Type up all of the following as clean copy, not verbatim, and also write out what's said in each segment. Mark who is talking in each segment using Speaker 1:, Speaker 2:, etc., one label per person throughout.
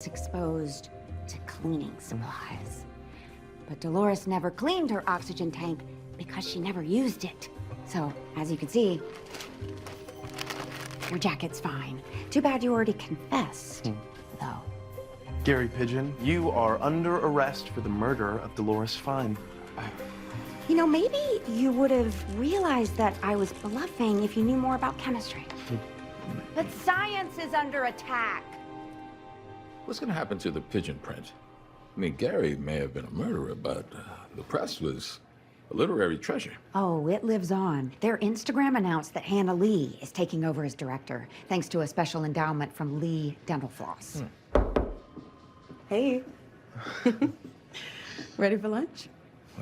Speaker 1: gets exposed to cleaning supplies. But Dolores never cleaned her oxygen tank because she never used it. So, as you can see, your jacket's fine. Too bad you already confessed, though.
Speaker 2: Gary Pigeon, you are under arrest for the murder of Dolores Fine.
Speaker 1: You know, maybe you would have realized that I was bluffing if you knew more about chemistry. But science is under attack.
Speaker 3: What's going to happen to the pigeon print? I mean, Gary may have been a murderer, but the press was a literary treasure.
Speaker 1: Oh, it lives on. Their Instagram announced that Hannah Lee is taking over as director, thanks to a special endowment from Lee Dental Floss.
Speaker 4: Hey. Ready for lunch?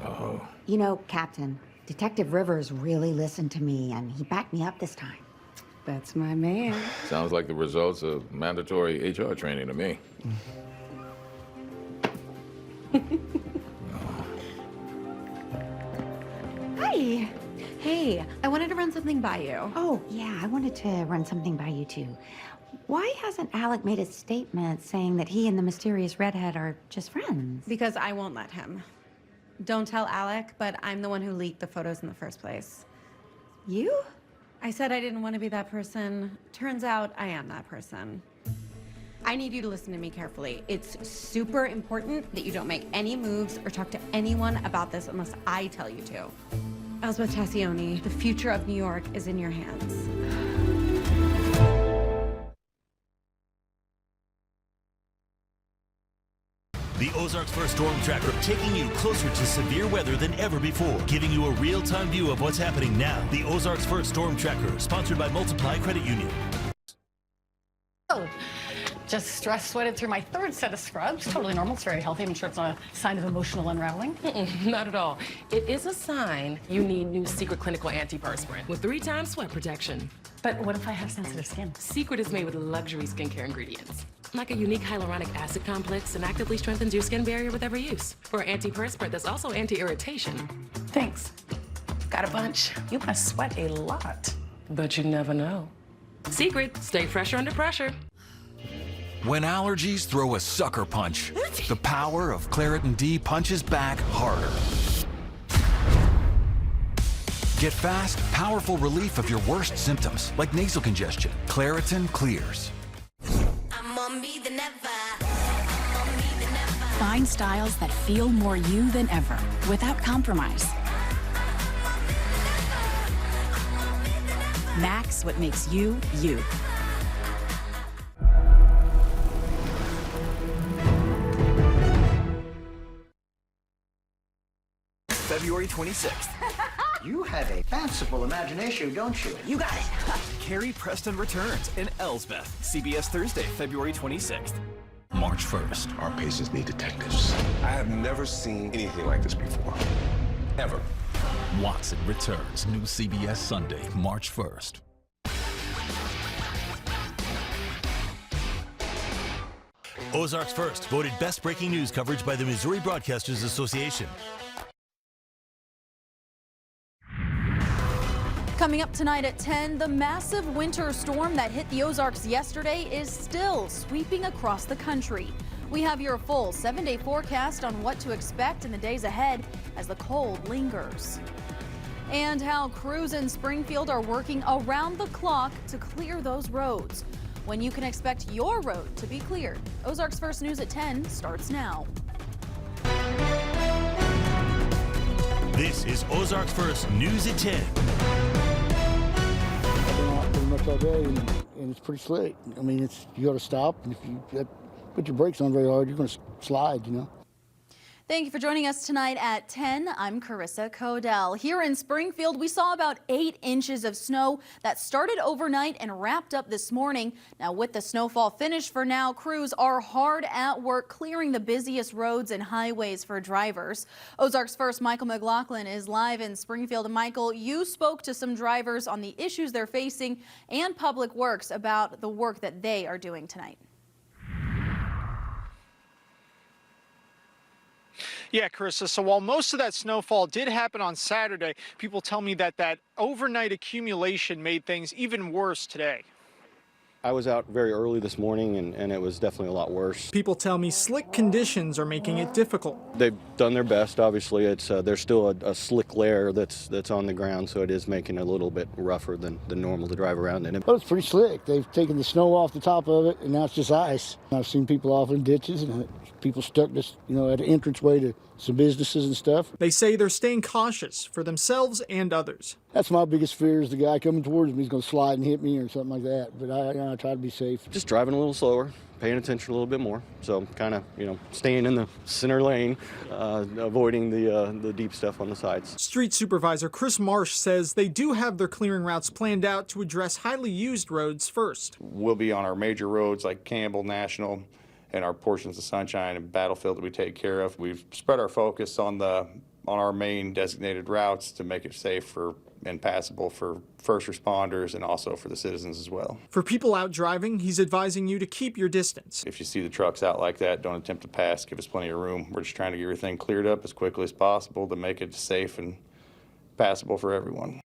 Speaker 3: Oh.
Speaker 1: You know, Captain, Detective Rivers really listened to me, and he backed me up this time.
Speaker 4: That's my man.
Speaker 3: Sounds like the results of mandatory HR training to me.
Speaker 1: Hi.
Speaker 4: Hey, I wanted to run something by you.
Speaker 1: Oh, yeah, I wanted to run something by you, too. Why hasn't Alec made a statement saying that he and the mysterious redhead are just friends?
Speaker 4: Because I won't let him. Don't tell Alec, but I'm the one who leaked the photos in the first place.
Speaker 1: You?
Speaker 4: I said I didn't want to be that person. Turns out I am that person. I need you to listen to me carefully. It's super important that you don't make any moves or talk to anyone about this unless I tell you to. Elspeth Tassioni, the future of New York is in your hands.
Speaker 5: The Ozarks First Storm Tracker, taking you closer to severe weather than ever before, giving you a real-time view of what's happening now. The Ozarks First Storm Tracker, sponsored by Multiply Credit Union.
Speaker 6: Oh, just stress sweated through my third set of scrubs. Totally normal. It's very healthy. I'm sure it's not a sign of emotional unraveling.
Speaker 7: Not at all. It is a sign you need new Secret Clinical Antiperspirant with 3 times sweat protection.
Speaker 6: But what if I have sensitive skin?
Speaker 7: Secret is made with luxury skincare ingredients, like a unique hyaluronic acid complex, and actively strengthens your skin barrier with every use. For antiperspirant that's also anti-irritation.
Speaker 6: Thanks. Got a bunch. You must sweat a lot.
Speaker 7: But you never know. Secret, stay fresher under pressure.
Speaker 8: When allergies throw a sucker punch, the power of Claritin D punches back harder. Get fast, powerful relief of your worst symptoms, like nasal congestion. Claritin clears.
Speaker 9: Find styles that feel more you than ever, without compromise. Max what makes you, you.
Speaker 10: February 26th.
Speaker 11: You have a fanciful imagination, don't you?
Speaker 10: You got it. Carrie Preston returns in Elsbeth. CBS Thursday, February 26th.
Speaker 8: March 1st.
Speaker 12: Our patients need detectives. I have never seen anything like this before. Ever.
Speaker 8: Watson returns. New CBS Sunday, March 1st.
Speaker 5: Ozarks First, voted best breaking news coverage by the Missouri Broadcasters Association.
Speaker 13: Coming up tonight at 10, the massive winter storm that hit the Ozarks yesterday is still sweeping across the country. We have your full 7-day forecast on what to expect in the days ahead as the cold lingers. And how crews in Springfield are working around the clock to clear those roads. When you can expect your road to be cleared. Ozarks First News at 10 starts now.
Speaker 5: This is Ozarks First News at 10.
Speaker 14: I've been out pretty much all day, and it's pretty slick. I mean, you got to stop, and if you put your brakes on very hard, you're going to slide, you know.
Speaker 13: Thank you for joining us tonight at 10. I'm Carissa Codell. Here in Springfield, we saw about 8 inches of snow that started overnight and wrapped up this morning. Now, with the snowfall finished for now, crews are hard at work clearing the busiest roads and highways for drivers. Ozarks First, Michael McLaughlin is live in Springfield. Michael, you spoke to some drivers on the issues they're facing and Public Works about the work that they are doing tonight.
Speaker 15: Yeah, Carissa, so while most of that snowfall did happen on Saturday, people tell me that that overnight accumulation made things even worse today.
Speaker 16: I was out very early this morning, and it was definitely a lot worse.
Speaker 15: People tell me slick conditions are making it difficult.
Speaker 16: They've done their best. Obviously, there's still a slick layer that's on the ground, so it is making it a little bit rougher than normal to drive around in it.
Speaker 14: But it's pretty slick. They've taken the snow off the top of it, and now it's just ice. I've seen people off in ditches, and people stuck just, at an entranceway to some businesses and stuff.
Speaker 15: They say they're staying cautious for themselves and others.
Speaker 14: That's my biggest fear, is the guy coming towards me is going to slide and hit me or something like that. But I try to be safe.
Speaker 16: Just driving a little slower, paying attention a little bit more. So kind of, staying in the center lane, avoiding the deep stuff on the sides.
Speaker 15: Street Supervisor Chris Marsh says they do have their clearing routes planned out to address highly used roads first.
Speaker 17: We'll be on our major roads like Campbell, National, and our portions of Sunshine and Battlefield that we take care of. We've spread our focus on our main designated routes to make it safe and passable for first responders and also for the citizens as well.
Speaker 15: For people out driving, he's advising you to keep your distance.
Speaker 17: If you see the trucks out like that, don't attempt to pass. Give us plenty of room. We're just trying to get everything cleared up as quickly as possible to make it safe and passable for everyone.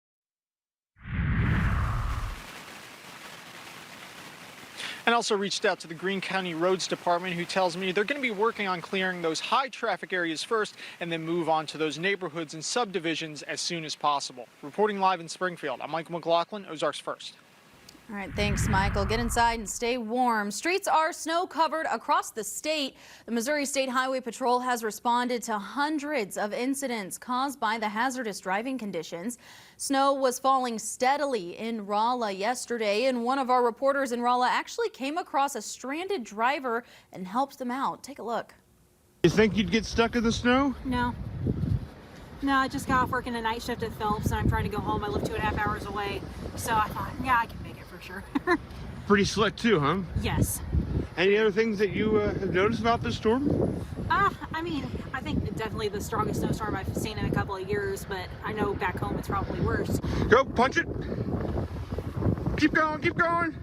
Speaker 15: And also reached out to the Greene County Roads Department, who tells me they're going to be working on clearing those high traffic areas first and then move on to those neighborhoods and subdivisions as soon as possible. Reporting live in Springfield, I'm Michael McLaughlin, Ozarks First.
Speaker 13: All right, thanks, Michael. Get inside and stay warm. Streets are snow covered across the state. The Missouri State Highway Patrol has responded to hundreds of incidents caused by the hazardous driving conditions. Snow was falling steadily in Rolla yesterday, and one of our reporters in Rolla actually came across a stranded driver and helped them out. Take a look.
Speaker 18: You think you'd get stuck in the snow?
Speaker 19: No. No, I just got off working a night shift at Phelps, and I'm trying to go home. I live 2.5 hours away, so I thought, yeah, I can make it for sure.
Speaker 18: Pretty slick too, huh?
Speaker 19: Yes.
Speaker 18: Any other things that you have noticed about this storm?
Speaker 19: I mean, I think definitely the strongest snowstorm I've seen in a couple of years, but I know back home it's probably worse.
Speaker 18: Go, punch it. Keep going, keep going.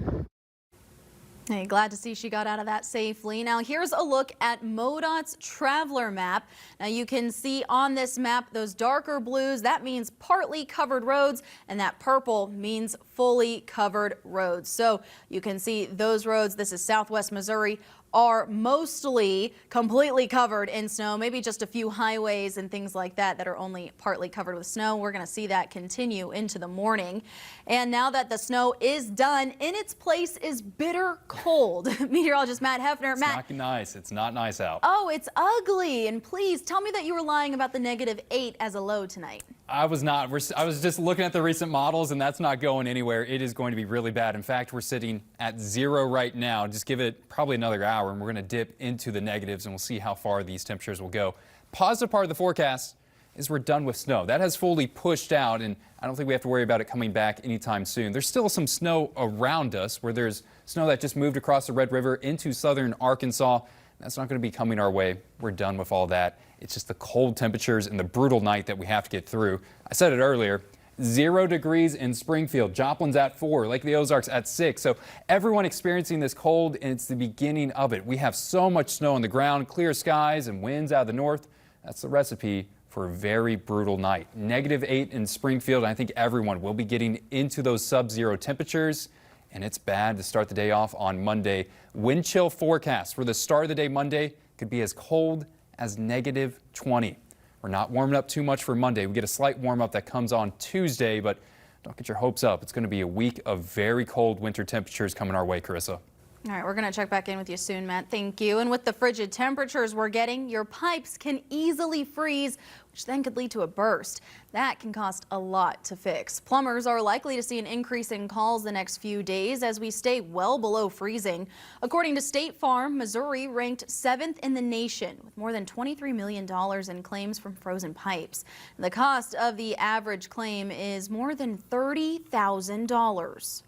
Speaker 13: Hey, glad to see she got out of that safely. Now here's a look at MoDOT's traveler map. Now you can see on this map those darker blues, that means partly covered roads, and that purple means fully covered roads. So you can see those roads, this is Southwest Missouri, are mostly completely covered in snow, maybe just a few highways and things like that that are only partly covered with snow. We're going to see that continue into the morning. And now that the snow is done, in its place is bitter cold. Meteorologist Matt Hefner.
Speaker 20: It's not nice. It's not nice out.
Speaker 13: Oh, it's ugly. And please tell me that you were lying about the -8 as a low tonight.
Speaker 20: I was not. I was just looking at the recent models, and that's not going anywhere. It is going to be really bad. In fact, we're sitting at 0 right now. Just give it probably another hour, and we're going to dip into the negatives, and we'll see how far these temperatures will go. Positive part of the forecast is we're done with snow. That has fully pushed out, and I don't think we have to worry about it coming back anytime soon. There's still some snow around us, where there's snow that just moved across the Red River into southern Arkansas. That's not going to be coming our way. We're done with all that. It's just the cold temperatures and the brutal night that we have to get through. I said it earlier, 0 degrees in Springfield. Joplin's at 4, Lake of the Ozarks at 6. So everyone experiencing this cold, and it's the beginning of it. We have so much snow on the ground, clear skies and winds out of the north. That's the recipe for a very brutal night. -8 in Springfield. I think everyone will be getting into those sub-zero temperatures. And it's bad to start the day off on Monday. Wind chill forecast for the start of the day Monday could be as cold as -20. We're not warming up too much for Monday. We get a slight warm up that comes on Tuesday, but don't get your hopes up. It's going to be a week of very cold winter temperatures coming our way, Carissa.
Speaker 13: All right, we're going to check back in with you soon, Matt. Thank you. And with the frigid temperatures we're getting, your pipes can easily freeze, which then could lead to a burst. That can cost a lot to fix. Plumbers are likely to see an increase in calls the next few days as we stay well below freezing. According to State Farm, Missouri ranked 7th in the nation with more than $23 million in claims from frozen pipes. The cost of the average claim is more than $30,000.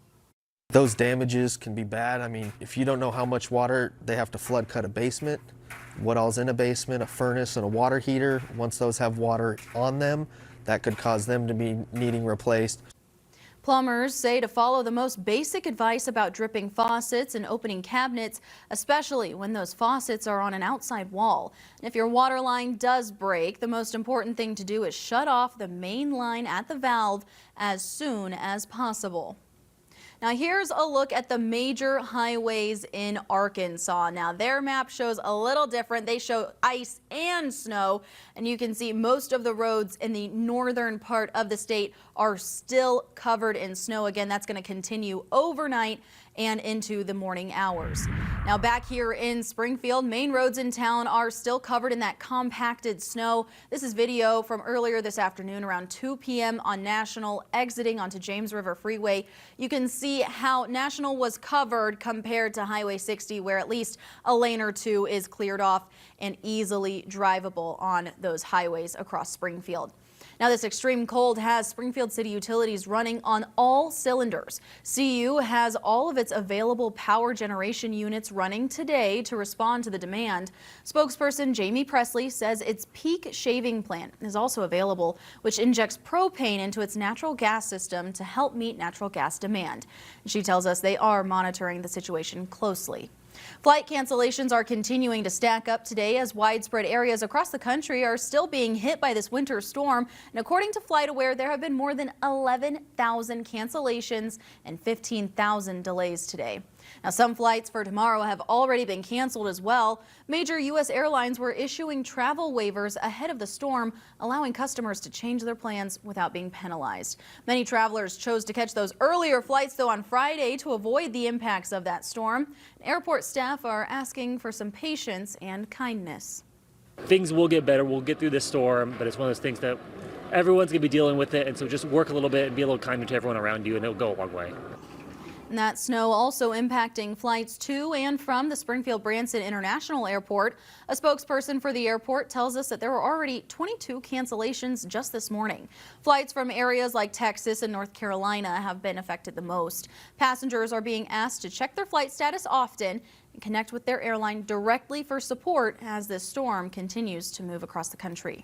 Speaker 2: Those damages can be bad. I mean, if you don't know how much water they have to flood cut a basement, what all's in a basement, a furnace and a water heater, once those have water on them, that could cause them to be needing replaced.
Speaker 13: Plumbers say to follow the most basic advice about dripping faucets and opening cabinets, especially when those faucets are on an outside wall. And if your water line does break, the most important thing to do is shut off the main line at the valve as soon as possible. Now here's a look at the major highways in Arkansas. Now their map shows a little different. They show ice and snow, and you can see most of the roads in the northern part of the state are still covered in snow. Again, that's going to continue overnight and into the morning hours. Now back here in Springfield, main roads in town are still covered in that compacted snow. This is video from earlier this afternoon around 2 p.m. on National exiting onto James River Freeway. You can see how National was covered compared to Highway 60, where at least a lane or two is cleared off and easily drivable on those highways across Springfield. Now, this extreme cold has Springfield City Utilities running on all cylinders. CU has all of its available power generation units running today to respond to the demand. Spokesperson Jamie Presley says its peak shaving plant is also available, which injects propane into its natural gas system to help meet natural gas demand. She tells us they are monitoring the situation closely. Flight cancellations are continuing to stack up today as widespread areas across the country are still being hit by this winter storm. And according to FlightAware, there have been more than 11,000 cancellations and 15,000 delays today. Now, some flights for tomorrow have already been canceled as well. Major U.S. airlines were issuing travel waivers ahead of the storm, allowing customers to change their plans without being penalized. Many travelers chose to catch those earlier flights, though, on Friday to avoid the impacts of that storm. Airport staff are asking for some patience and kindness.
Speaker 21: Things will get better. We'll get through this storm, but it's one of those things that everyone's going to be dealing with it, and so just work a little bit and be a little kinder to everyone around you, and it'll go a long way.
Speaker 13: And that snow also impacting flights to and from the Springfield-Branson International Airport. A spokesperson for the airport tells us that there were already 22 cancellations just this morning. Flights from areas like Texas and North Carolina have been affected the most. Passengers are being asked to check their flight status often and connect with their airline directly for support as this storm continues to move across the country.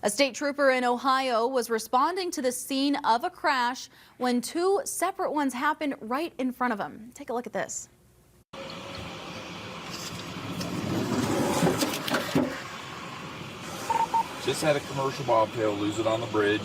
Speaker 13: A state trooper in Ohio was responding to the scene of a crash when two separate ones happened right in front of him. Take a look at this.
Speaker 22: Just had a commercial bobtail lose it on the bridge.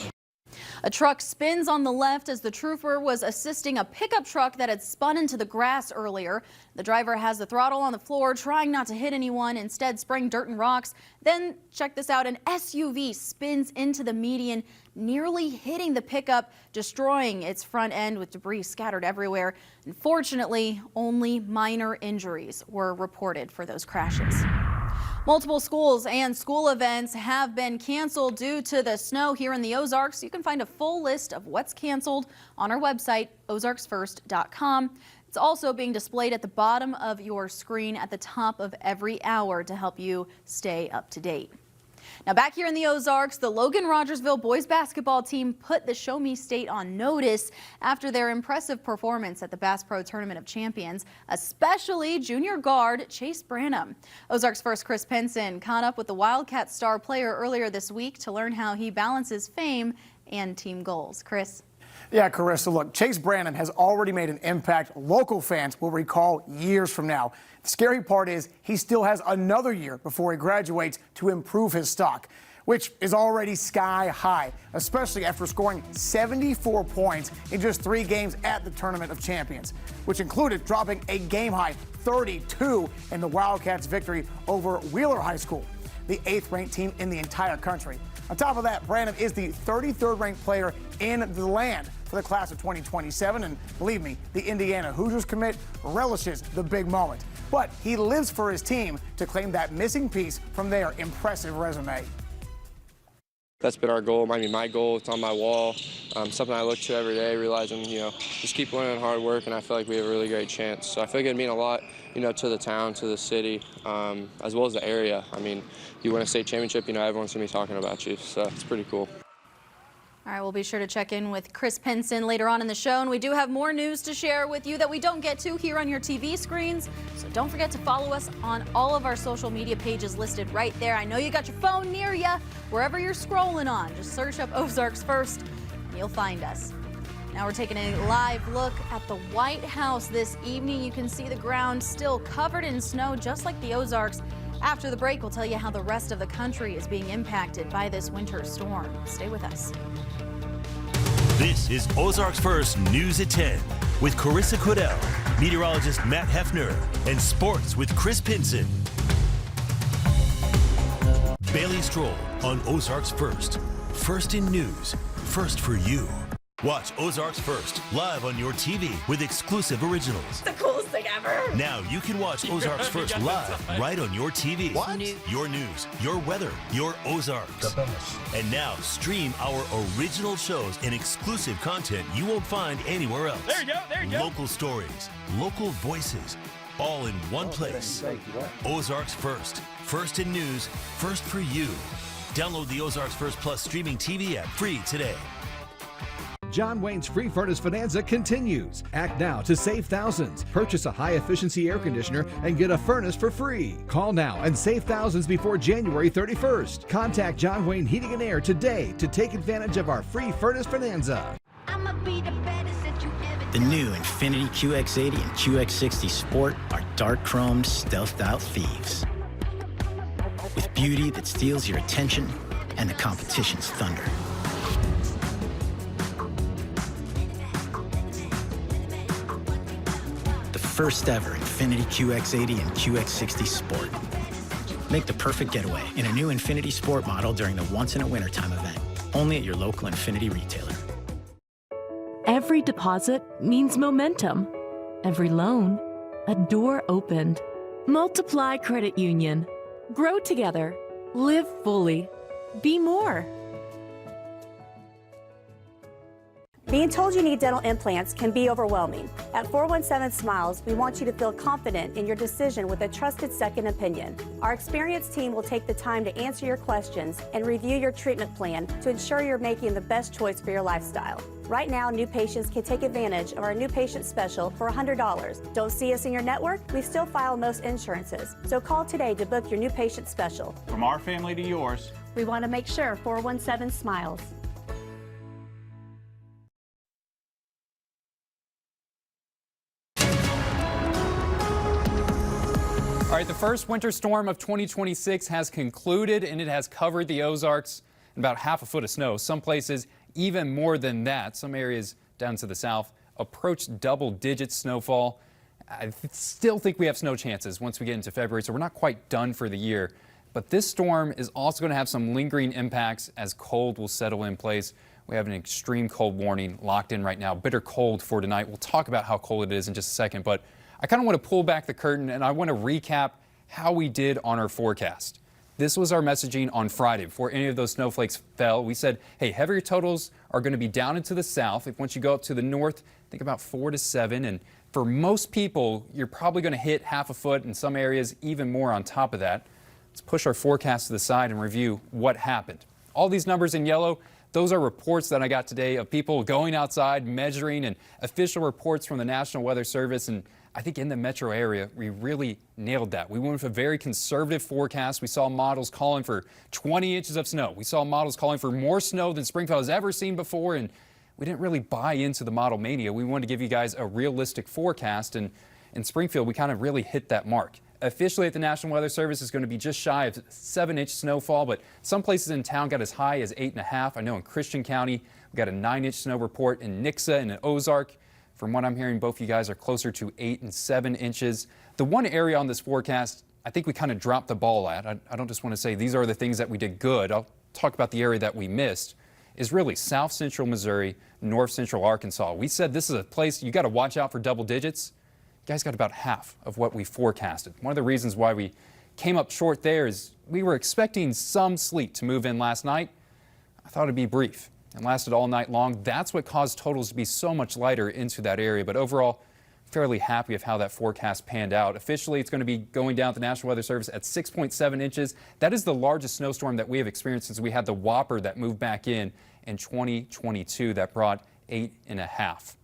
Speaker 13: A truck spins on the left as the trooper was assisting a pickup truck that had spun into the grass earlier. The driver has the throttle on the floor, trying not to hit anyone, instead spraying dirt and rocks. Then, check this out, an SUV spins into the median, nearly hitting the pickup, destroying its front end with debris scattered everywhere. Unfortunately, only minor injuries were reported for those crashes. Multiple schools and school events have been canceled due to the snow here in the Ozarks. You can find a full list of what's canceled on our website, ozarksfirst.com. It's also being displayed at the bottom of your screen at the top of every hour to help you stay up to date. Now, back here in the Ozarks, the Logan Rogersville boys basketball team put the Show Me State on notice after their impressive performance at the Bass Pro Tournament of Champions, especially junior guard Chase Branham. Ozarks First Chris Penson caught up with the Wildcat star player earlier this week to learn how he balances fame and team goals. Chris.
Speaker 23: Yeah, Carissa, look, Chase Branham has already made an impact local fans will recall years from now. The scary part is he still has another year before he graduates to improve his stock, which is already sky high, especially after scoring 74 points in just 3 games at the Tournament of Champions, which included dropping a game-high 32 in the Wildcats' victory over Wheeler High School, the 8th-ranked team in the entire country. On top of that, Branham is the 33rd ranked player in the land for the class of 2027, and believe me, the Indiana Hoosiers commit relishes the big moment. But he lives for his team to claim that missing piece from their impressive resume.
Speaker 16: That's been our goal. I mean, my goal. It's on my wall. Something I look to every day, realizing, just keep learning hard work, and I feel like we have a really great chance. So I feel like it'd mean a lot, to the town, to the city, as well as the area. I mean, you win a state championship, everyone's going to be talking about you, so it's pretty cool.
Speaker 13: All right, we'll be sure to check in with Chris Penson later on in the show, and we do have more news to share with you that we don't get to here on your TV screens. So don't forget to follow us on all of our social media pages listed right there. I know you got your phone near you, wherever you're scrolling on. Just search up Ozarks First, and you'll find us. Now we're taking a live look at the White House this evening. You can see the ground still covered in snow, just like the Ozarks. After the break, we'll tell you how the rest of the country is being impacted by this winter storm. Stay with us.
Speaker 5: This is Ozarks First News at 10. with Carissa Cordell, meteorologist Matt Hefner, and sports with Chris Pinson. Bailey Stroll on Ozarks First. First in news, first for you. Watch Ozarks First live on your TV with exclusive originals.
Speaker 1: The coolest thing ever.
Speaker 5: Now you can watch Ozarks First live right on your TV.
Speaker 1: What?
Speaker 5: Your news, your weather, your Ozarks. And now stream our original shows and exclusive content you won't find anywhere else.
Speaker 1: There you go.
Speaker 5: Local stories, local voices, all in one place. Ozarks First. First in news, first for you. Download the Ozarks First Plus streaming TV app free today.
Speaker 3: John Wayne's Free Furnace Bonanza continues. Act now to save thousands. Purchase a high-efficiency air conditioner and get a furnace for free. Call now and save thousands before January 31st. Contact John Wayne Heating and Air today to take advantage of our Free Furnace Bonanza.
Speaker 4: The new Infiniti QX80 and QX60 Sport are dark chromed, stealthed out thieves. With beauty that steals your attention and the competition's thunder. The first ever Infiniti QX80 and QX60 Sport. Make the perfect getaway in a new Infiniti Sport model during the Once in a Wintertime event. Only at your local Infiniti retailer.
Speaker 24: Every deposit means momentum. Every loan, a door opened. Multiply Credit Union. Grow together. Live fully. Be more.
Speaker 25: Being told you need dental implants can be overwhelming. At 417 Smiles, we want you to feel confident in your decision with a trusted second opinion. Our experienced team will take the time to answer your questions and review your treatment plan to ensure you're making the best choice for your lifestyle. Right now, new patients can take advantage of our new patient special for $100. Don't see us in your network? We still file most insurances. So call today to book your new patient special.
Speaker 26: From our family to yours.
Speaker 25: We want to make sure 417 Smiles.
Speaker 20: All right, the first winter storm of 2026 has concluded, and it has covered the Ozarks in about half a foot of snow. Some places even more than that. Some areas down to the south approached double-digit snowfall. I still think we have snow chances once we get into February, so we're not quite done for the year. But this storm is also going to have some lingering impacts as cold will settle in place. We have an extreme cold warning locked in right now. Bitter cold for tonight. We'll talk about how cold it is in just a second, but I kind of want to pull back the curtain and I want to recap how we did on our forecast. This was our messaging on Friday before any of those snowflakes fell. We said, hey, heavier totals are going to be down into the south. If once you go up to the north, think about 4 to 7. And for most people, you're probably going to hit half a foot, in some areas even more on top of that. Let's push our forecast to the side and review what happened. All these numbers in yellow, those are reports that I got today of people going outside, measuring, and official reports from the National Weather Service. And I think in the metro area, we really nailed that. We went with a very conservative forecast. We saw models calling for 20 inches of snow. We saw models calling for more snow than Springfield has ever seen before, and we didn't really buy into the model mania. We wanted to give you guys a realistic forecast, and in Springfield, we kind of really hit that mark. Officially at the National Weather Service is going to be just shy of 7-inch snowfall, but some places in town got as high as 8.5. I know in Christian County, we got a 9-inch snow report in Nixa and in Ozark. From what I'm hearing, both of you guys are closer to 8 and 7 inches. The one area on this forecast, I think we kind of dropped the ball at. I don't just want to say these are the things that we did good. I'll talk about the area that we missed, is really south central Missouri, north central Arkansas. We said this is a place you got to watch out for double digits. You guys got about half of what we forecasted. One of the reasons why we came up short there is we were expecting some sleet to move in last night. I thought it'd be brief and lasted all night long. That's what caused totals to be so much lighter into that area. But overall, fairly happy with how that forecast panned out. Officially, it's going to be going down at the National Weather Service at 6.7 inches. That is the largest snowstorm that we have experienced since we had the Whopper that moved back in 2022 that brought 8.5.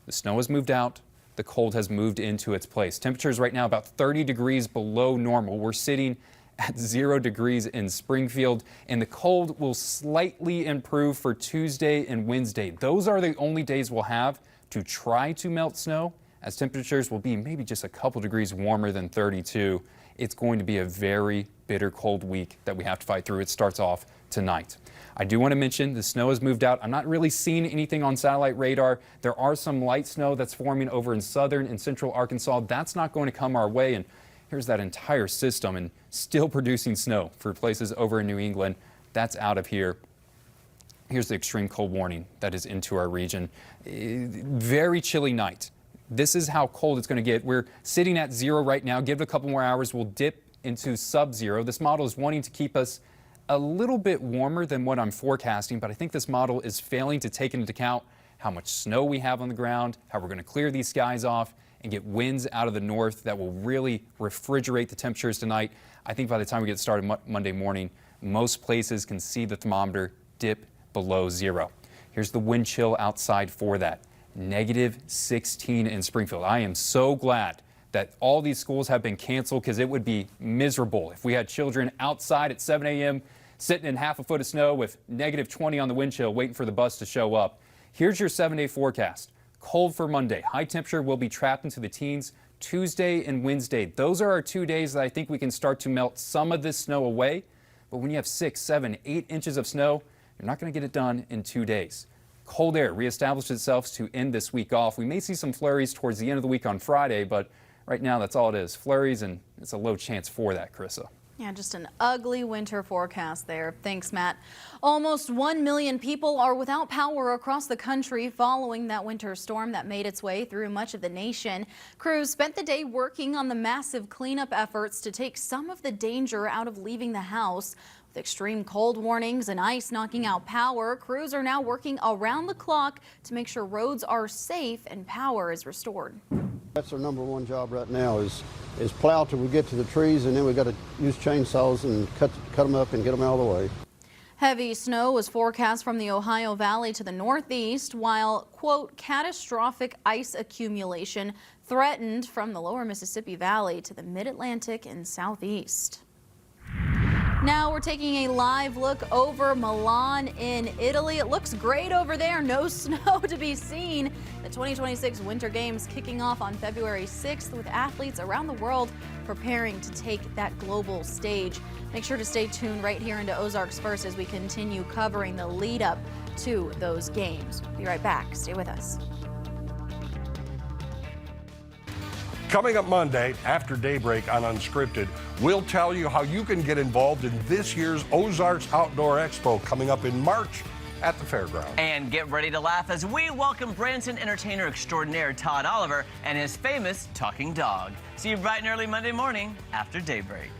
Speaker 20: The snow has moved out. The cold has moved into its place. Temperatures right now about 30 degrees below normal. We're sitting at 0 degrees in Springfield, and the cold will slightly improve for Tuesday and Wednesday. Those are the only days we'll have to try to melt snow, as temperatures will be maybe just a couple degrees warmer than 32. it's going to be a very bitter cold week that we have to fight through. It starts off tonight. I do want to mention the snow has moved out. I'm not really seeing anything on satellite radar. There are some light snow that's forming over in southern and central Arkansas. That's not going to come our way. And here's that entire system and still producing snow for places over in New England. That's out of here. Here's the extreme cold warning that is into our region. Very chilly night. This is how cold it's going to get. We're sitting at 0 right now. Give it a couple more hours. We'll dip into sub-zero. This model is wanting to keep us a little bit warmer than what I'm forecasting, but I think this model is failing to take into account how much snow we have on the ground, how we're going to clear these skies off and get winds out of the north that will really refrigerate the temperatures tonight. I think by the time we get started Monday morning, most places can see the thermometer dip below 0. Here's the wind chill outside for that. -16 in Springfield. I am so glad that all these schools have been canceled because it would be miserable if we had children outside at 7 a.m. sitting in half a foot of snow with -20 on the wind chill waiting for the bus to show up. Here's your 7-day forecast. Cold for Monday. High temperature will be trapped into the teens Tuesday and Wednesday. Those are our 2 days that I think we can start to melt some of this snow away. But when you have 6, 7, 8 inches of snow, you're not going to get it done in 2 days. Cold air reestablished itself to end this week off. We may see some flurries towards the end of the week on Friday, but right now that's all it is. Flurries, and it's a low chance for that, Carissa.
Speaker 13: Yeah, just an ugly winter forecast there. Thanks, Matt. Almost 1 million people are without power across the country following that winter storm that made its way through much of the nation. Crews spent the day working on the massive cleanup efforts to take some of the danger out of leaving the house. With extreme cold warnings and ice knocking out power, crews are now working around the clock to make sure roads are safe and power is restored.
Speaker 6: That's our #1 job right now is plow till we get to the trees, and then we got to use chainsaws and cut them up and get them out of the way.
Speaker 13: Heavy snow was forecast from the Ohio Valley to the northeast, while, quote, catastrophic ice accumulation threatened from the lower Mississippi Valley to the mid-Atlantic and southeast. Now we're taking a live look over Milan in Italy. It looks great over there. No snow to be seen. The 2026 Winter Games kicking off on February 6th with athletes around the world preparing to take that global stage. Make sure to stay tuned right here into Ozarks First as we continue covering the lead up to those games. Be right back. Stay with us.
Speaker 7: Coming up Monday, after daybreak on Unscripted, we'll tell you how you can get involved in this year's Ozarks Outdoor Expo coming up in March at the fairground.
Speaker 1: And get ready to laugh as we welcome Branson entertainer extraordinaire Todd Oliver and his famous talking dog. See you bright and early Monday morning after daybreak.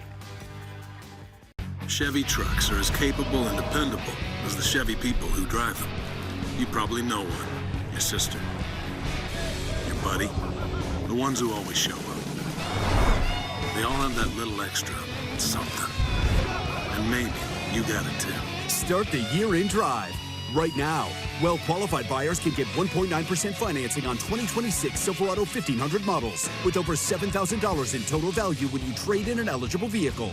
Speaker 9: Chevy trucks are as capable and dependable as the Chevy people who drive them. You probably know one. Your sister. Your buddy. The ones who always show up. They all have that little extra something. And maybe you got it too.
Speaker 10: Start the year in drive. Right now, well-qualified buyers can get 1.9% financing on 2026 Silverado 1500 models with over $7,000 in total value when you trade in an eligible vehicle.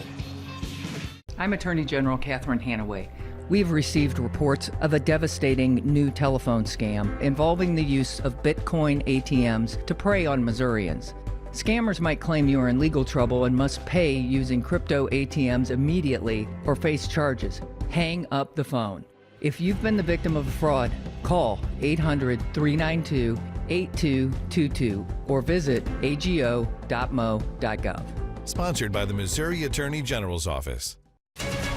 Speaker 11: I'm Attorney General Catherine Hanaway. We've received reports of a devastating new telephone scam involving the use of Bitcoin ATMs to prey on Missourians. Scammers might claim you are in legal trouble and must pay using crypto ATMs immediately or face charges. Hang up the phone. If you've been the victim of a fraud, call 800-392-8222 or visit ago.mo.gov.
Speaker 26: Sponsored by the Missouri Attorney General's Office.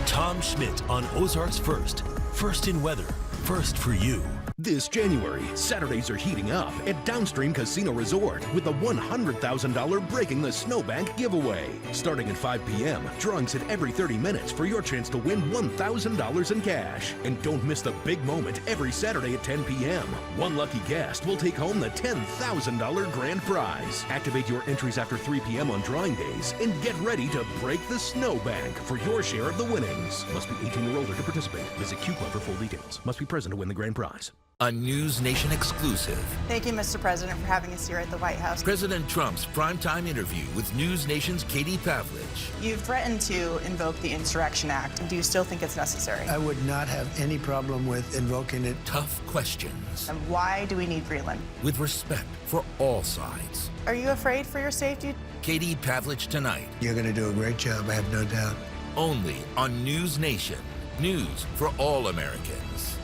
Speaker 5: Tom Schmidt on Ozarks First. First in weather, first for you.
Speaker 10: This January, Saturdays are heating up at Downstream Casino Resort with the $100,000 Breaking the Snowbank giveaway. Starting at 5 p.m., drawings at every 30 minutes for your chance to win $1,000 in cash. And don't miss the big moment every Saturday at 10 p.m. One lucky guest will take home the $10,000 grand prize. Activate your entries after 3 p.m. on drawing days and get ready to break the snowbank for your share of the winnings. Must be 18 or older to participate. Visit Q Club for full details. Must be present to win the grand prize.
Speaker 26: A News Nation exclusive.
Speaker 27: Thank you, Mr. President, for having us here at the White House.
Speaker 26: President Trump's primetime interview with News Nation's Katie Pavlich.
Speaker 27: You've threatened to invoke the Insurrection Act. Do you still think it's necessary?
Speaker 28: I would not have any problem with invoking it.
Speaker 26: Tough questions.
Speaker 27: And why do we need Greenland?
Speaker 26: With respect for all sides.
Speaker 27: Are you afraid for your safety?
Speaker 26: Katie Pavlich Tonight.
Speaker 28: You're going to do a great job, I have no doubt.
Speaker 26: Only on News Nation. News for all Americans.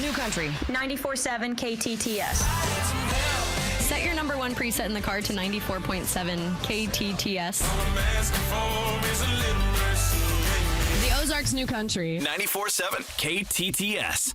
Speaker 2: New Country, 94.7 KTTS. Set your number one preset in the car to 94.7 KTTS. The Ozarks New Country.
Speaker 8: 94.7 KTTS.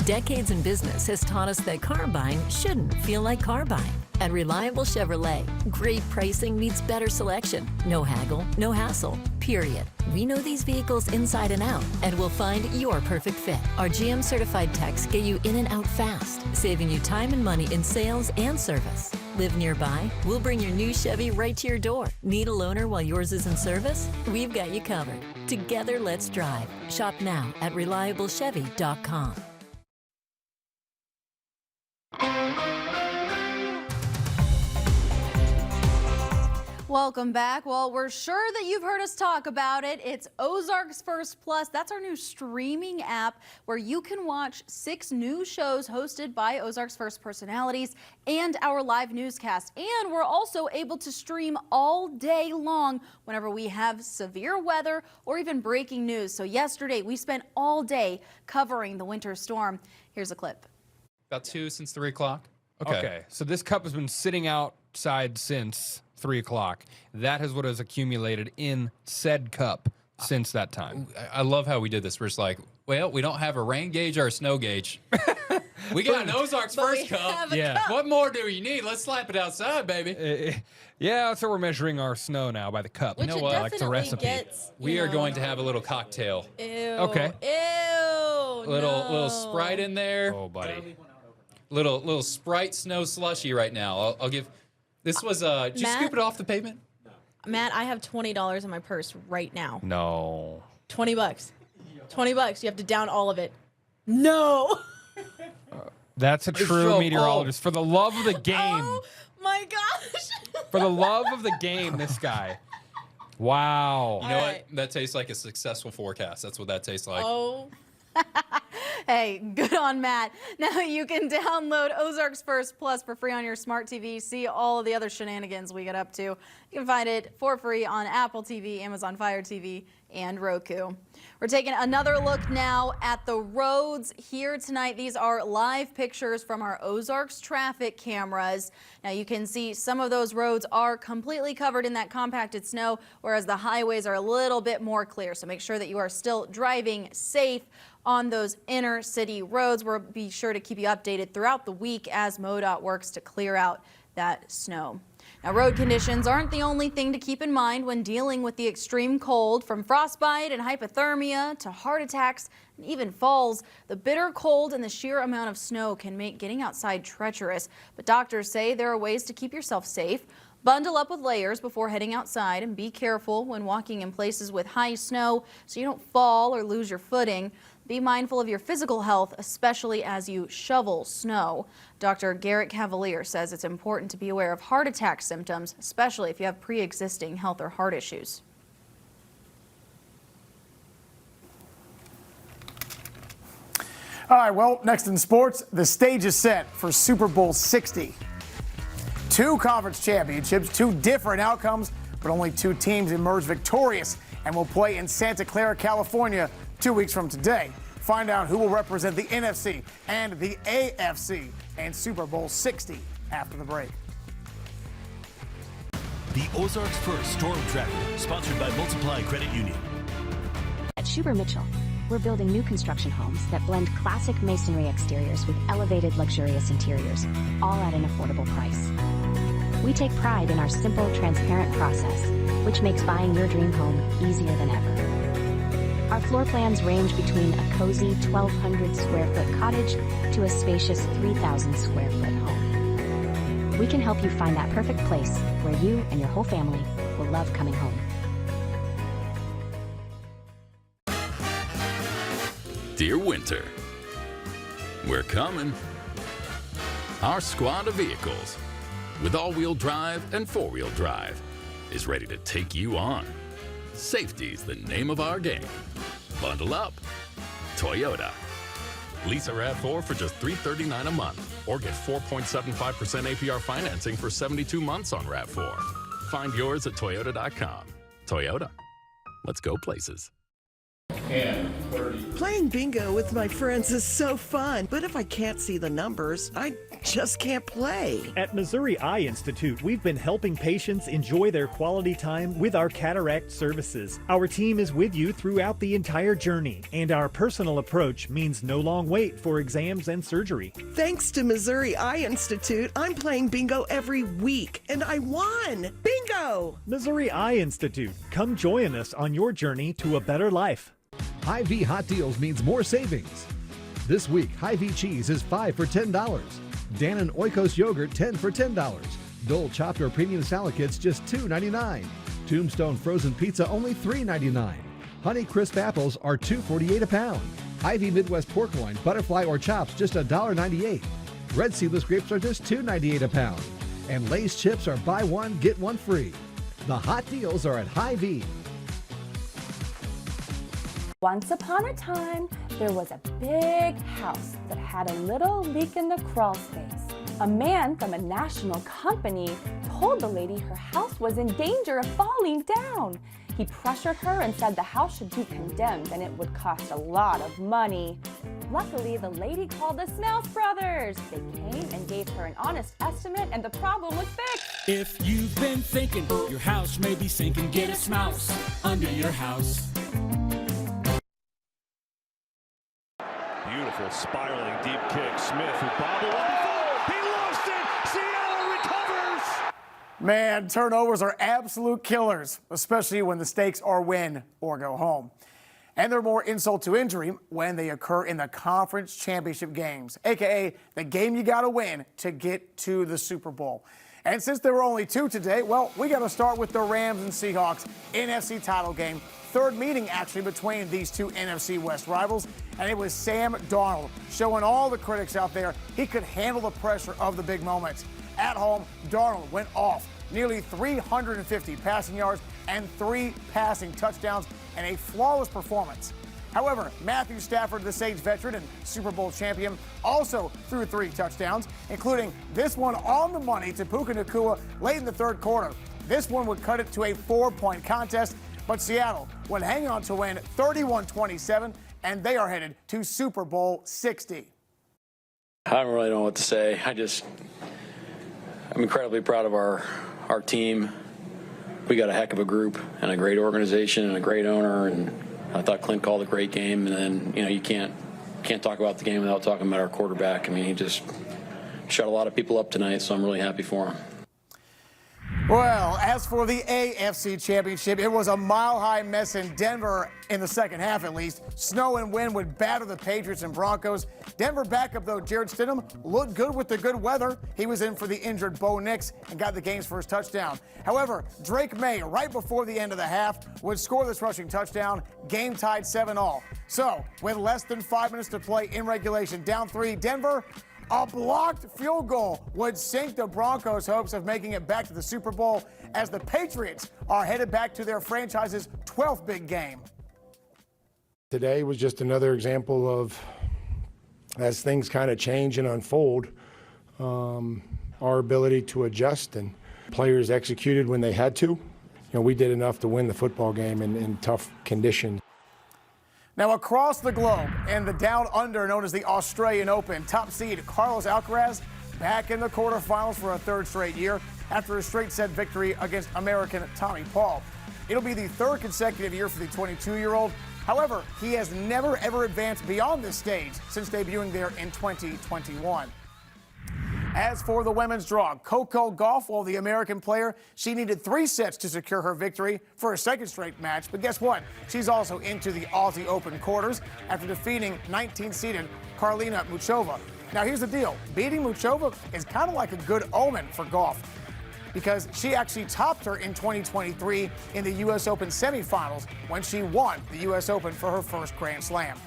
Speaker 12: Decades in business has taught us that car buying shouldn't feel like car buying. At Reliable Chevrolet, great pricing meets better selection. No haggle, no hassle, period. We know these vehicles inside and out and will find your perfect fit. Our GM certified techs get you in and out fast, saving you time and money in sales and service. Live nearby? We'll bring your new Chevy right to your door. Need a loaner while yours is in service? We've got you covered. Together, let's drive. Shop now at ReliableChevy.com.
Speaker 13: Welcome back. Well, we're sure that you've heard us talk about it. It's Ozarks First Plus. That's our new streaming app where you can watch 6 new shows hosted by Ozarks First personalities and our live newscast. And we're also able to stream all day long whenever we have severe weather or even breaking news. So yesterday we spent all day covering the winter storm. Here's a clip.
Speaker 14: About 2 since 3 o'clock. Okay. So this cup has been sitting outside since 3 o'clock. That is what has accumulated in said cup since that time.
Speaker 20: I love how we did this. We're just like, well, we don't have a rain gauge or a snow gauge. We got an Ozarks First cup.
Speaker 14: Yeah.
Speaker 20: What more do you need? Let's slap it outside, baby.
Speaker 14: Yeah, so we're measuring our snow now by the cup.
Speaker 20: You know what?
Speaker 14: Like the recipe.
Speaker 20: We are going to have a little cocktail.
Speaker 13: Ew.
Speaker 14: Okay.
Speaker 13: Ew.
Speaker 20: Little Sprite in there.
Speaker 14: Oh, buddy.
Speaker 20: Little Sprite snow slushy right now. I'll give. This was did you scoop it off the pavement?
Speaker 15: Matt, I have $20 in my purse right now.
Speaker 14: No.
Speaker 15: $20. $20. You have to down all of it. No.
Speaker 14: That's a true meteorologist. For the love of the game.
Speaker 15: Oh my gosh.
Speaker 14: For the love of the game, this guy. Wow.
Speaker 20: You know what? That tastes like a successful forecast. That's what that tastes like.
Speaker 15: Oh.
Speaker 13: Hey, good on Matt. Now you can download Ozarks First Plus for free on your smart TV. See all of the other shenanigans we get up to. You can find it for free on Apple TV, Amazon Fire TV, and Roku. We're taking another look now at the roads here tonight. These are live pictures from our Ozarks traffic cameras. Now you can see some of those roads are completely covered in that compacted snow, whereas the highways are a little bit more clear. So make sure that you are still driving safe on those inner city roads. We'll be sure to keep you updated throughout the week as MoDOT works to clear out that snow. Now, road conditions aren't the only thing to keep in mind when dealing with the extreme cold. From frostbite and hypothermia to heart attacks and even falls, the bitter cold and the sheer amount of snow can make getting outside treacherous. But doctors say there are ways to keep yourself safe. Bundle up with layers before heading outside and be careful when walking in places with high snow so you don't fall or lose your footing. Be mindful of your physical health, especially as you shovel snow. Dr. Garrett Cavalier says it's important to be aware of heart attack symptoms, especially if you have pre-existing health or heart issues.
Speaker 23: All right, well, next in sports, the stage is set for Super Bowl 60. 2 conference championships, 2 different outcomes, but only 2 teams emerged victorious and will play in Santa Clara, California 2 weeks from today. Find out who will represent the NFC and the AFC in Super Bowl 60 after the break.
Speaker 5: The Ozarks First Storm Tracker, sponsored by Multiply Credit Union.
Speaker 17: At Schuber Mitchell, we're building new construction homes that blend classic masonry exteriors with elevated, luxurious interiors, all at an affordable price. We take pride in our simple, transparent process, which makes buying your dream home easier than ever. Our floor plans range between a cozy 1,200 square foot cottage to a spacious 3,000 square foot home. We can help you find that perfect place where you and your whole family will love coming home.
Speaker 18: Dear Winter, we're coming. Our squad of vehicles, with all-wheel drive and four-wheel drive, is ready to take you on. Safety's the name of our game. Bundle up. Toyota. Lease a RAV4 for just $339 a month, or get 4.75% APR financing for 72 months on RAV4. Find yours at Toyota.com. Toyota. Let's go places.
Speaker 3: Playing bingo with my friends is so fun, but if I can't see the numbers, I just can't play.
Speaker 4: At Missouri Eye Institute, we've been helping patients enjoy their quality time with our cataract services. Our team is with you throughout the entire journey, and our personal approach means no long wait for exams and surgery.
Speaker 3: Thanks to Missouri Eye Institute, I'm playing bingo every week, and I won! Bingo!
Speaker 4: Missouri Eye Institute, come join us on your journey to a better life.
Speaker 16: Hy-Vee Hot Deals means more savings. This week, Hy-Vee cheese is 5 for $10. Dannon Oikos yogurt 10 for $10. Dole chopped or premium salad kits just $2.99. Tombstone frozen pizza only $3.99. Honey Crisp apples are $2.48 a pound. Hy-Vee Midwest pork loin, butterfly or chops just $1.98. Red seedless grapes are just $2.98 a pound. And Lay's chips are buy one, get one free. The hot deals are at Hy-Vee.
Speaker 19: Once upon a time, there was a big house that had a little leak in the crawl space. A man from a national company told the lady her house was in danger of falling down. He pressured her and said the house should be condemned and it would cost a lot of money. Luckily, the lady called the Smouse Brothers. They came and gave her an honest estimate and the problem was fixed.
Speaker 21: If you've been thinking your house may be sinking, get a Smouse under your house.
Speaker 22: Beautiful spiraling deep kick. Smith, who bobbled up before. He lost it. Seattle recovers.
Speaker 23: Man, turnovers are absolute killers, especially when the stakes are win or go home. And they're more insult to injury when they occur in the conference championship games, aka the game you got to win to get to the Super Bowl. And since there were only two today, well, we got to start with the Rams and Seahawks NFC title game. Third meeting, actually, between these two NFC West rivals, and it was Sam Darnold showing all the critics out there he could handle the pressure of the big moments. At home, Darnold went off, nearly 350 passing yards and 3 passing touchdowns, and a flawless performance. However, Matthew Stafford, the Saints veteran and Super Bowl champion, also threw 3 touchdowns, including this one on the money to Puka Nacua late in the third quarter. This one would cut it to a 4-point contest, but Seattle would hang on to win 31-27, and they are headed to Super Bowl 60.
Speaker 24: I don't really know what to say. I'm incredibly proud of our team. We got a heck of a group and a great organization and a great owner, and I thought Clint called a great game. And then, you can't talk about the game without talking about our quarterback. I mean, he just shut a lot of people up tonight, so I'm really happy for him.
Speaker 23: Well, as for the AFC Championship, it was a mile-high mess in Denver in the second half, at least. Snow and wind would batter the Patriots and Broncos. Denver backup, though, Jared Stidham, looked good with the good weather. He was in for the injured Bo Nix and got the game's first touchdown. However, Drake May, right before the end of the half, would score this rushing touchdown. Game tied 7-all. So, with less than 5 minutes to play in regulation, down 3, Denver, a blocked field goal would sink the Broncos' hopes of making it back to the Super Bowl as the Patriots are headed back to their franchise's 12th big game.
Speaker 25: Today was just another example of, as things kind of change and unfold, our ability to adjust, and players executed when they had to. We did enough to win the football game in tough conditions.
Speaker 23: Now, across the globe, in the down under known as the Australian Open, top seed Carlos Alcaraz back in the quarterfinals for a 3rd straight year after a straight set victory against American Tommy Paul. It'll be the 3rd consecutive year for the 22-year-old. However, he has never ever advanced beyond this stage since debuting there in 2021. As for the women's draw, Coco Gauff, well, the American player, she needed 3 sets to secure her victory for a 2nd straight match. But guess what? She's also into the Aussie Open quarters after defeating 19-seeded Karolina Muchova. Now, here's the deal. Beating Muchova is kind of like a good omen for Gauff, because she actually topped her in 2023 in the U.S. Open semifinals when she won the U.S. Open for her first Grand Slam.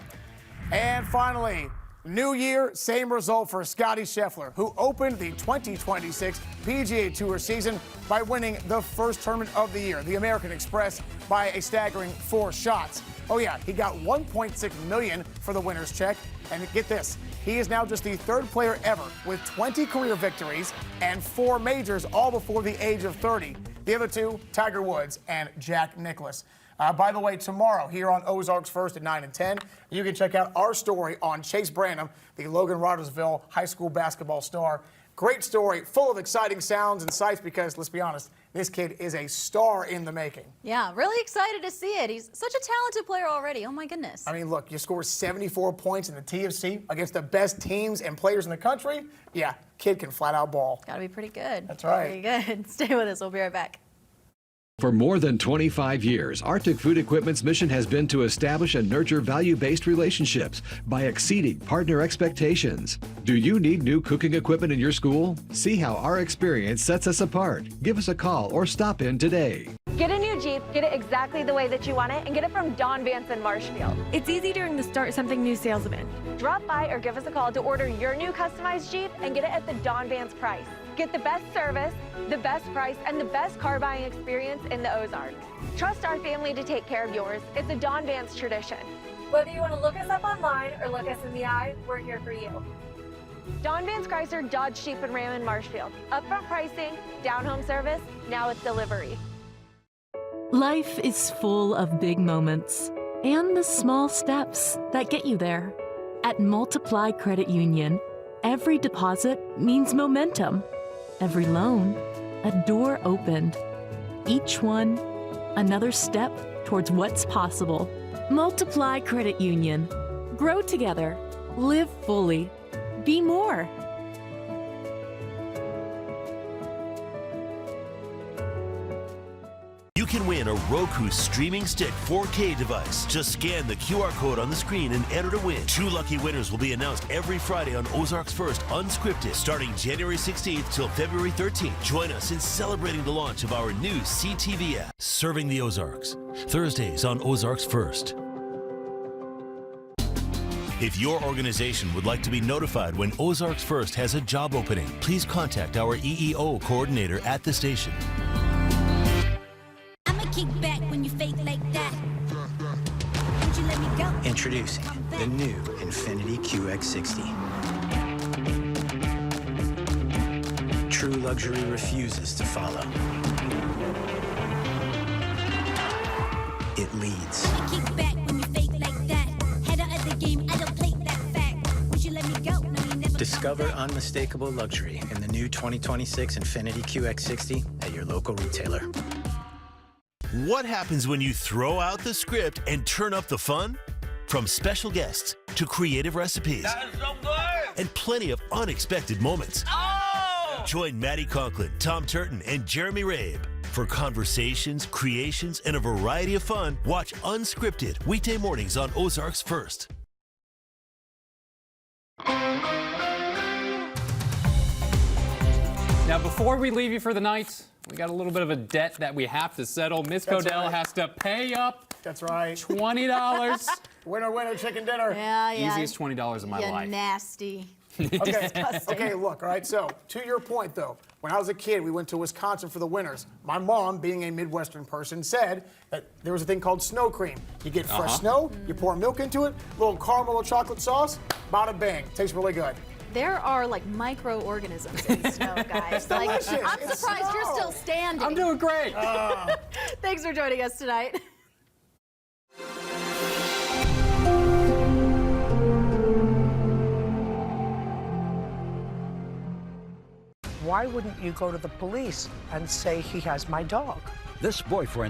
Speaker 23: And finally, New year, same result for Scottie Scheffler, who opened the 2026 PGA Tour season by winning the first tournament of the year, the American Express, by a staggering 4 shots. Oh yeah, he got $1.6 million for the winner's check, and get this, he is now just the 3rd player ever with 20 career victories and 4 majors, all before the age of 30. The other 2, Tiger Woods and Jack Nicklaus. By the way, tomorrow here on Ozarks First at 9 and 10, you can check out our story on Chase Branham, the Logan Rogersville high school basketball star. Great story, full of exciting sounds and sights because, let's be honest, this kid is a star in the making.
Speaker 13: Yeah, really excited to see it. He's such a talented player already. Oh, my goodness.
Speaker 23: I mean, look, you score 74 points in the TFC against the best teams and players in the country. Yeah, kid can flat out ball.
Speaker 13: Got to be pretty good.
Speaker 23: That's right.
Speaker 13: Pretty good. Stay with us. We'll be right back.
Speaker 16: For more than 25 years, Arctic Food Equipment's mission has been to establish and nurture value-based relationships by exceeding partner expectations. Do you need new cooking equipment in your school? See how our experience sets us apart. Give us a call or stop in today.
Speaker 1: Get a new Jeep, get it exactly the way that you want it, and get it from Don Vance in Marshfield. It's easy during the Start Something New sales event. Drop by or give us a call to order your new customized Jeep and get it at the Don Vance price. Get the best service, the best price, and the best car buying experience in the Ozarks. Trust our family to take care of yours. It's a Don Vance tradition. Whether you want to look us up online or look us in the eye, we're here for you. Don Vance Chrysler, Dodge, Jeep, and Ram in Marshfield. Upfront pricing, down home service, now with delivery.
Speaker 6: Life is full of big moments and the small steps that get you there. At Multiply Credit Union, every deposit means momentum. Every loan, a door opened. Each one, another step towards what's possible. Multiply Credit Union. Grow together. Live fully. Be more.
Speaker 5: You can win a Roku Streaming Stick 4K device. Just scan the QR code on the screen and enter to win. 2 lucky winners will be announced every Friday on Ozarks First Unscripted, starting January 16th till February 13th. Join us in celebrating the launch of our new CTV app, Serving the Ozarks. Thursdays on Ozarks First. If your organization would like to be notified when Ozarks First has a job opening, please contact our EEO coordinator at the station.
Speaker 7: Kick back when you fake like that. Would you let me go?
Speaker 9: Introducing the new Infiniti QX60. True luxury refuses to follow. It leads.
Speaker 7: Kick back when you fake like that. Header of the game, I don't play that fact. Would you let me go? No, you never.
Speaker 9: Discover unmistakable luxury in the new 2026 Infiniti QX60 at your local retailer.
Speaker 5: What happens when you throw out the script and turn up the fun? From special guests to creative recipes.
Speaker 10: That is so good!
Speaker 5: And plenty of unexpected moments.
Speaker 10: Oh!
Speaker 5: Join Maddie Conklin, Tom Turton, and Jeremy Rabe for conversations, creations, and a variety of fun. Watch Unscripted weekday mornings on Ozarks First.
Speaker 20: Now, before we leave you for the night, we got a little bit of a debt that we have to settle. Miss Codell has to pay up.
Speaker 23: That's right.
Speaker 20: $20.
Speaker 23: Winner, winner, chicken dinner.
Speaker 13: Yeah.
Speaker 20: Easiest $20 of my life.
Speaker 13: Nasty.
Speaker 23: Okay, look, all right, so to your point, though, when I was a kid, we went to Wisconsin for the winters. My mom, being a Midwestern person, said that there was a thing called snow cream. You get fresh snow, you pour milk into it, a little caramel or chocolate sauce, bada bang. Tastes really good.
Speaker 13: There are like microorganisms in snow, guys. Like, I'm surprised you're still standing.
Speaker 20: I'm doing great.
Speaker 13: Thanks for joining us tonight.
Speaker 11: Why wouldn't you go to the police and say he has my dog?
Speaker 27: This boyfriend